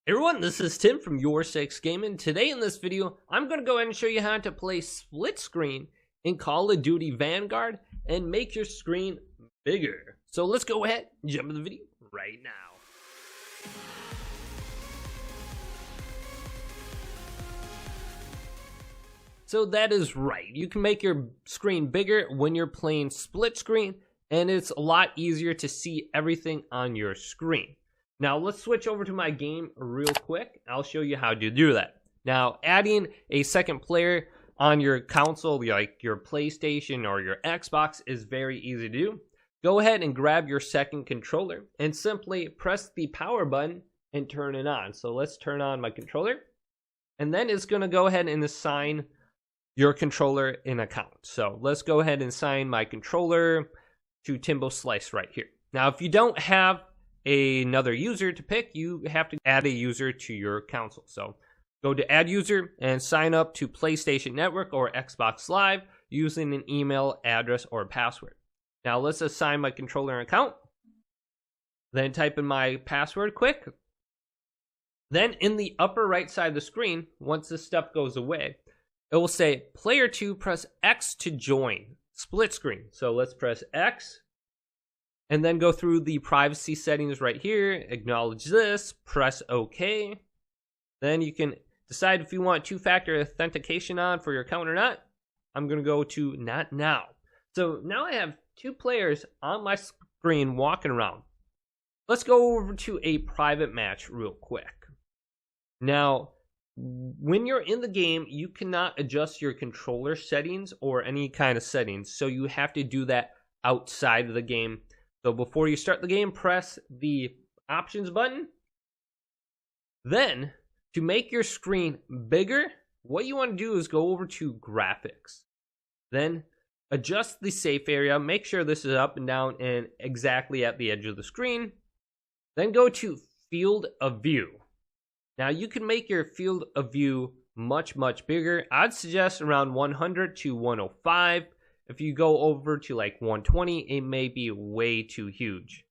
Hey everyone, this is Tim from YourSixGaming. Today in this video, I'm going to go ahead and show you how to play split screen in Call of Duty Vanguard and make your screen bigger. So let's go ahead and jump into the video right now. So that is right, you can make your screen bigger when you're playing split screen, and it's a lot easier to see everything on your screen. Now let's switch over to my game real quick. I'll show you how to do that. Now adding a second player on your console, like your PlayStation or your Xbox, is very easy to do. Go ahead and grab your second controller and simply press the power button and turn it on. So let's turn on my controller, and then it's going to go ahead and assign your controller an account. So let's go ahead and assign my controller to Timbo Slice right here. Now if you don't have another user to pick, you have to add a user to your console. So go to add user and sign up to PlayStation Network or Xbox Live using an email address or password. Now let's assign my controller an account, then type in my password quick. Then in the upper right side of the screen, once this stuff goes away, it will say player 2, press X to join split screen. So let's press X and then go through the privacy settings right here, acknowledge this, press OK. Then you can decide if you want two-factor authentication on for your account or not. I'm going to go to not now. So now I have two players on my screen walking around. Let's go over to a private match real quick. Now, when you're in the game, you cannot adjust your controller settings or any kind of settings, so you have to do that outside of the game. So before you start the game, press the options button. Then, to make your screen bigger, what you want to do is go over to graphics. Then, adjust the safe area. Make sure this is up and down and exactly at the edge of the screen. Then go to field of view. Now you can make your field of view much bigger. I'd suggest around 100 to 105. If you go over to like 120, it may be way too huge.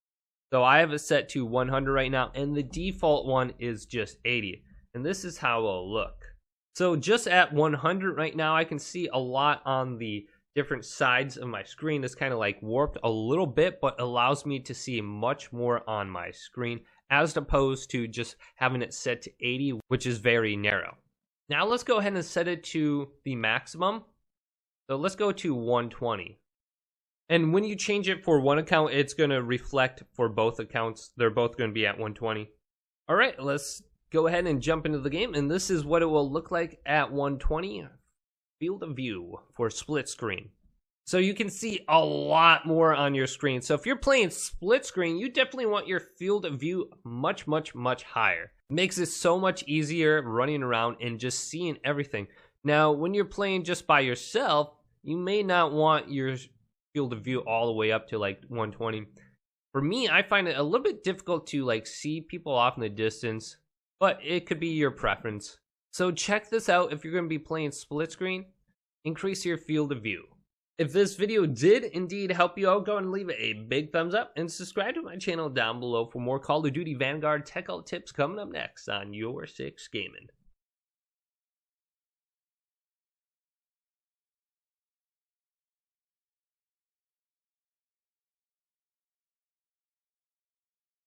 So I have it set to 100 right now, and the default one is just 80. And this is how it'll look. So just at 100 right now, I can see a lot on the different sides of my screen. It's kind of like warped a little bit, but allows me to see much more on my screen, as opposed to just having it set to 80, which is very narrow. Now let's go ahead and set it to the maximum. So let's go to 120. And when you change it for one account, it's going to reflect for both accounts. They're both going to be at 120. All right, let's go ahead and jump into the game. And this is what it will look like at 120. Field of view for split screen. So you can see a lot more on your screen. So if you're playing split screen, you definitely want your field of view much higher. It makes it so much easier running around and just seeing everything. Now, when you're playing just by yourself, you may not want your field of view all the way up to like 120. For me, I find it a little bit difficult to like see people off in the distance, but it could be your preference. So check this out. If you're going to be playing split screen, increase your field of view. If this video did indeed help you out, go and leave it a big thumbs up and subscribe to my channel down below for more Call of Duty Vanguard tech out tips coming up next on YourSixGaming.